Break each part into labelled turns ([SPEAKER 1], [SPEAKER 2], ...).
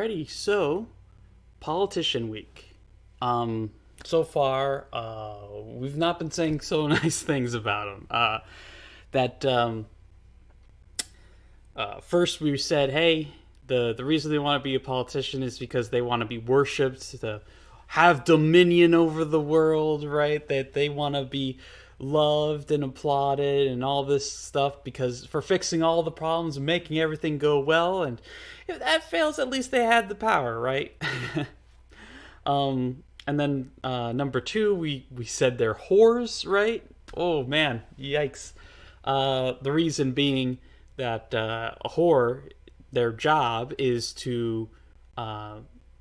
[SPEAKER 1] Alrighty, so politician week. So far, we've not been saying so nice things about him. That First we said, hey, the reason they want to be a politician is because they want to be worshipped, to have dominion over the world, right? That they want to be loved and applauded and all this stuff because for fixing all the problems and making everything go well. And if that fails, at least they had the power, right? And then number two, we said they're whores, right? Oh man, yikes. The reason being that a whore, their job is to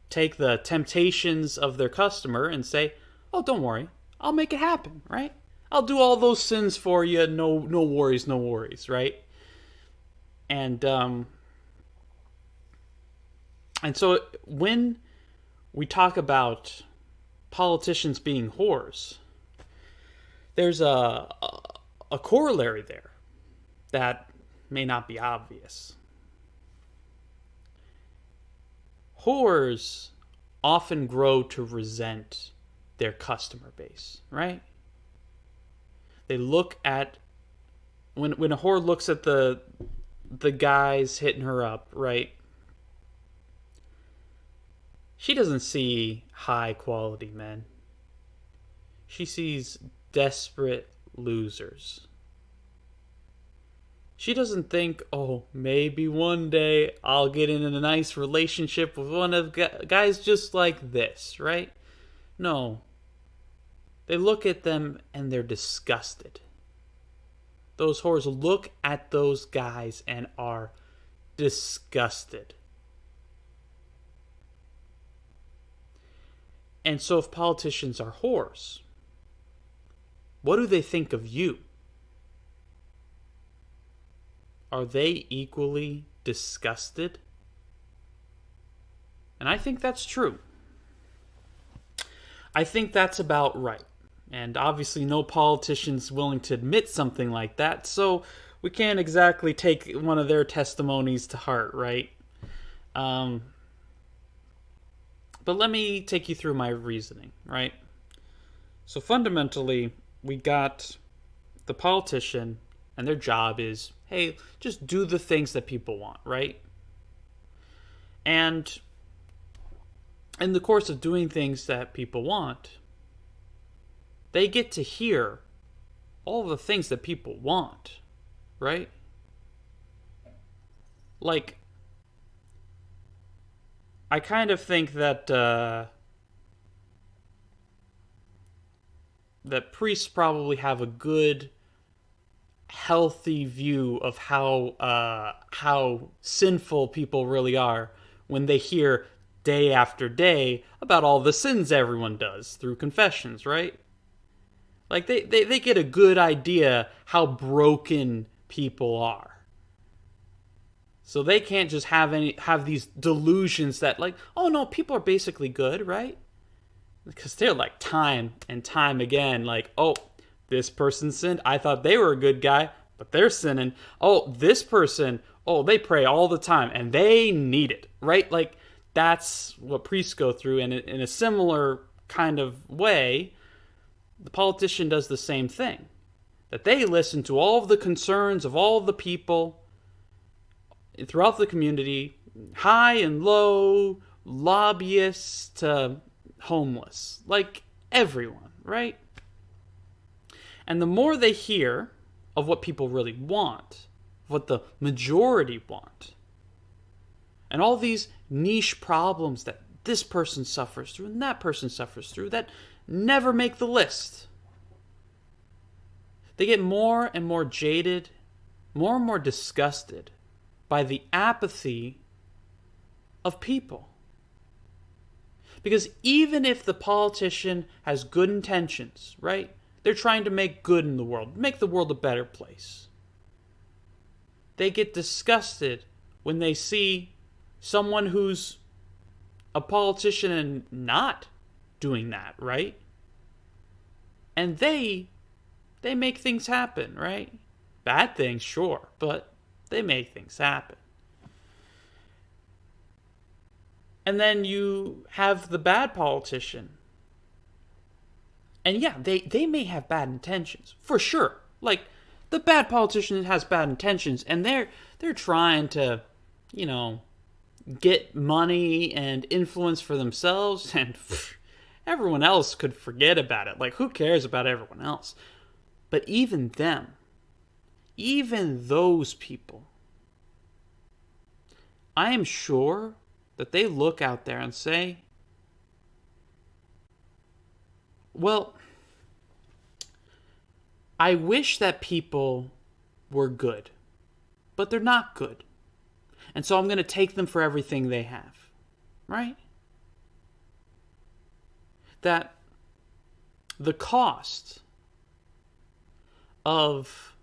[SPEAKER 1] take the temptations of their customer and say, "Oh, don't worry, I'll make it happen," right? I'll do all those sins for you. No, no worries, no worries, right? And and so when we talk about politicians being whores, there's a corollary there that may not be obvious. Whores often grow to resent their customer base, right? They look at when a whore looks at the guys hitting her up, right? She doesn't see high quality men. She sees desperate losers. She doesn't think, oh, maybe one day I'll get in a nice relationship with one of guys just like this, right? No. They look at them and they're disgusted. Those whores look at those guys and are disgusted. And so if politicians are whores, what do they think of you? Are they equally disgusted? And I think that's true. I think that's about right. And obviously no politician's willing to admit something like that, so we can't exactly take one of their testimonies to heart, right? But let me take you through my reasoning, right? So fundamentally, we got the politician, and their job is, hey, just do the things that people want, right? And in the course of doing things that people want, they get to hear all the things that people want, right? Like, I kind of think that that priests probably have a good, healthy view of how sinful people really are when they hear day after day about all the sins everyone does through confessions, right? Like they get a good idea how broken people are. So they can't just have these delusions that like, oh no, people are basically good, right? Because they're like time and time again, like, oh, this person sinned. I thought they were a good guy, but they're sinning. Oh, this person, oh, they pray all the time and they need it, right? Like that's what priests go through. And in a similar kind of way, the politician does the same thing. That they listen to all of the concerns of all of the people throughout the community, high and low, lobbyists to homeless, like everyone, right? And the more they hear of what people really want, what the majority want, and all these niche problems that this person suffers through and that person suffers through that never make the list, they get more and more jaded, more and more disgusted by the apathy of people. Because even if the politician has good intentions, right? They're trying to make good in the world, make the world a better place. They get disgusted when they see someone who's a politician and not doing that, right? And they make things happen, right? Bad things, sure, but they make things happen. And then you have the bad politician. And yeah, they may have bad intentions, for sure. Like, the bad politician has bad intentions, and they're trying to, you know, get money and influence for themselves, and everyone else could forget about it. Like, who cares about everyone else? But even them, even those people, I am sure that they look out there and say, well, I wish that people were good, but they're not good. And so I'm going to take them for everything they have. Right? That the cost of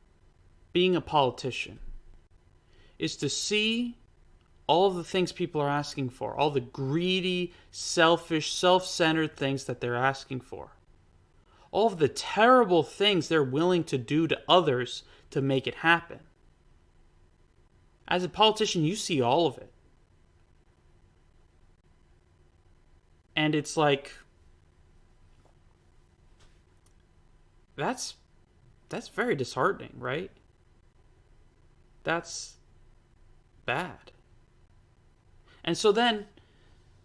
[SPEAKER 1] being a politician is to see all of the things people are asking for, all the greedy, selfish, self-centered things that they're asking for, all of the terrible things they're willing to do to others to make it happen. As a politician, you see all of it. And it's like, that's very disheartening, right? That's bad. And so then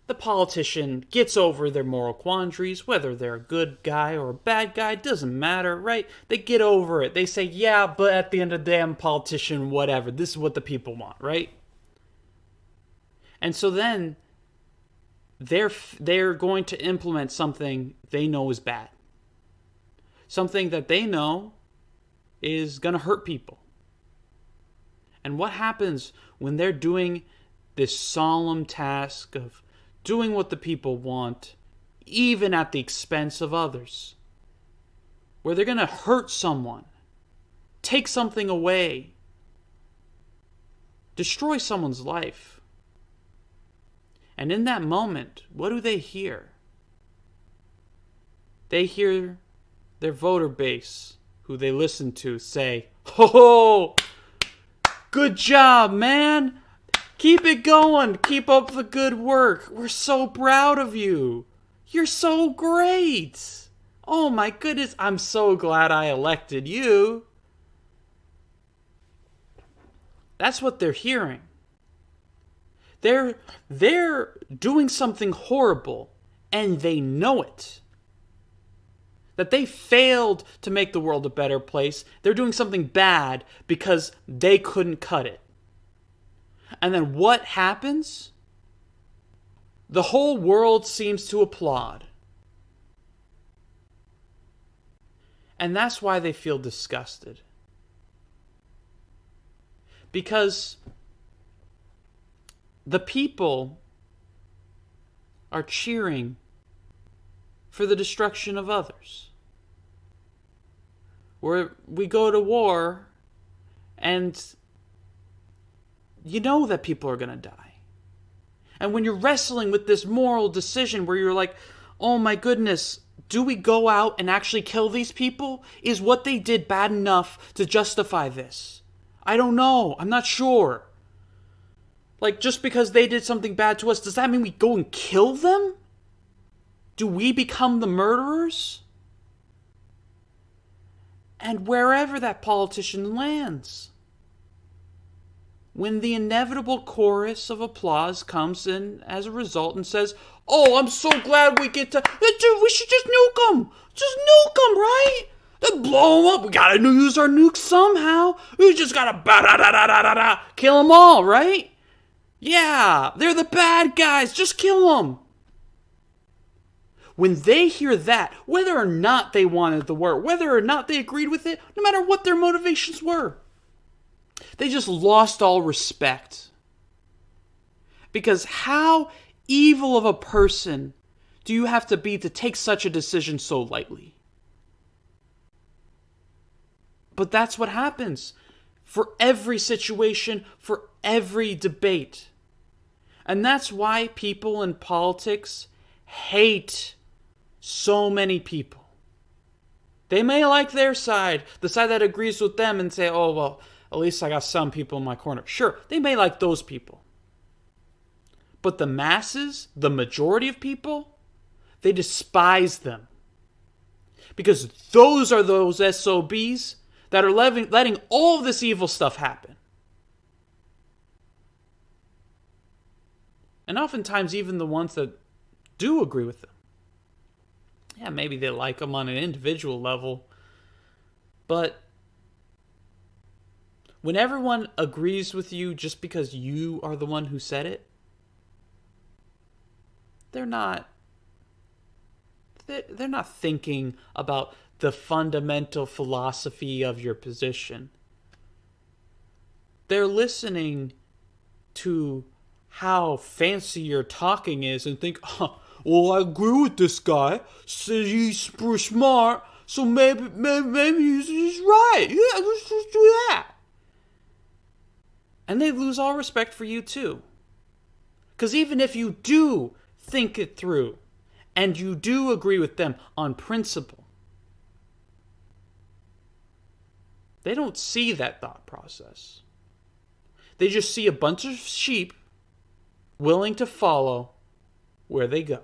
[SPEAKER 1] the politician gets over their moral quandaries, whether they're a good guy or a bad guy, doesn't matter, right? They get over it. They say, yeah, but at the end of the day, I'm a politician, whatever. This is what the people want, right? And so then they're going to implement something they know is bad. Something that they know is going to hurt people. And what happens when they're doing this solemn task of doing what the people want, even at the expense of others? Where they're going to hurt someone, take something away, destroy someone's life. And in that moment, what do they hear? They hear their voter base, who they listen to, say, "Ho, good job, man! Keep it going. Keep up the good work. We're so proud of you. You're so great. Oh my goodness, I'm so glad I elected you." That's what they're hearing. They're doing something horrible, and they know it. That they failed to make the world a better place. They're doing something bad because they couldn't cut it. And then what happens? The whole world seems to applaud. And that's why they feel disgusted. Because the people are cheering for the destruction of others. Where we go to war and you know that people are going to die. And when you're wrestling with this moral decision where you're like, oh my goodness, do we go out and actually kill these people? Is what they did bad enough to justify this? I don't know. I'm not sure. Like, just because they did something bad to us, does that mean we go and kill them? Do we become the murderers? And wherever that politician lands, when the inevitable chorus of applause comes in as a result and says, oh, I'm so glad we get to, we should just nuke them. Just nuke them, right? Then blow them up. We gotta use our nukes somehow. We just gotta kill them all, right? Yeah, they're the bad guys. Just kill them. When they hear that, whether or not they wanted the war, whether or not they agreed with it, no matter what their motivations were, they just lost all respect. Because how evil of a person do you have to be to take such a decision so lightly? But that's what happens for every situation, for every debate. And that's why people in politics hate so many people. They may like their side, the side that agrees with them, and say, oh, well, at least I got some people in my corner. Sure, they may like those people. But the masses, the majority of people, they despise them. Because those are those SOBs that are letting all of this evil stuff happen. And oftentimes even the ones that do agree with them. Yeah, maybe they like them on an individual level. But when everyone agrees with you just because you are the one who said it, they're not thinking about the fundamental philosophy of your position. They're listening to how fancy your talking is and think, oh, well, I agree with this guy. Says he's super smart, so maybe he's right. Yeah, let's just do that. And they lose all respect for you too. Because even if you do think it through, and you do agree with them on principle, they don't see that thought process. They just see a bunch of sheep willing to follow where they go.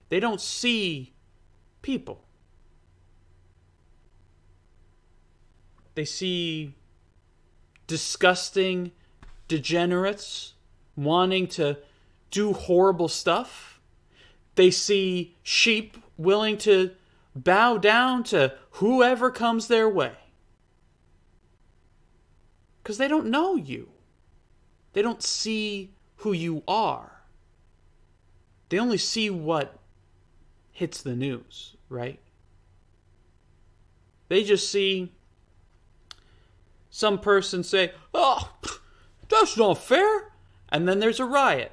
[SPEAKER 1] They don't see people. They see disgusting degenerates wanting to do horrible stuff. They see sheep willing to bow down to whoever comes their way. Because they don't know you. They don't see who you are. They only see what hits the news, right? They just see some person say, oh, that's not fair. And then there's a riot.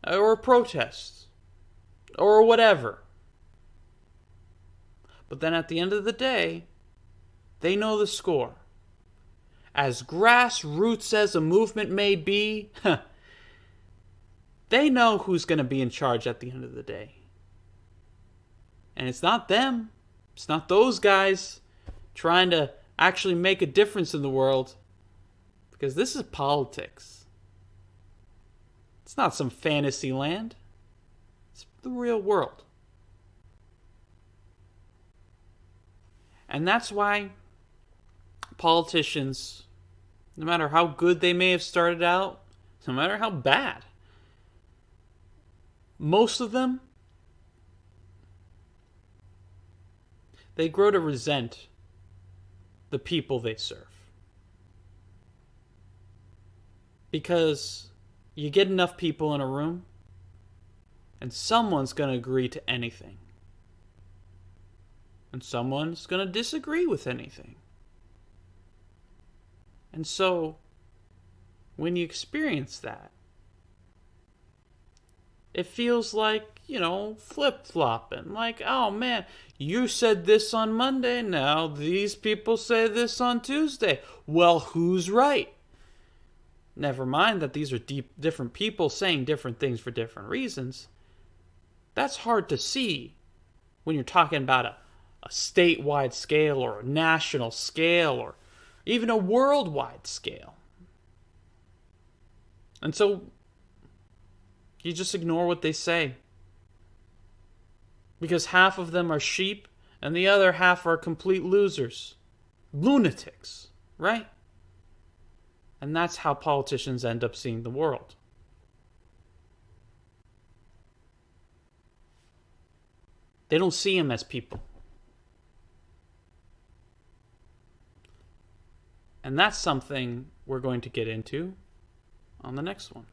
[SPEAKER 1] Or a protest. Or whatever. But then at the end of the day, they know the score. As grassroots as a movement may be, they know who's going to be in charge at the end of the day. And it's not them. It's not those guys trying to actually make a difference in the world. Because this is politics. It's not some fantasy land. It's the real world. And that's why politicians, no matter how good they may have started out, no matter how bad, most of them, they grow to resent the people they serve. Because you get enough people in a room, and someone's going to agree to anything. And someone's going to disagree with anything. And so, when you experience that, it feels like, flip-flopping. Like, oh man, you said this on Monday, now these people say this on Tuesday. Well, who's right? Never mind that these are different people saying different things for different reasons. That's hard to see when you're talking about a statewide scale or a national scale or even a worldwide scale. And so you just ignore what they say. Because half of them are sheep and the other half are complete losers. Lunatics, right? And that's how politicians end up seeing the world. They don't see them as people. And that's something we're going to get into on the next one.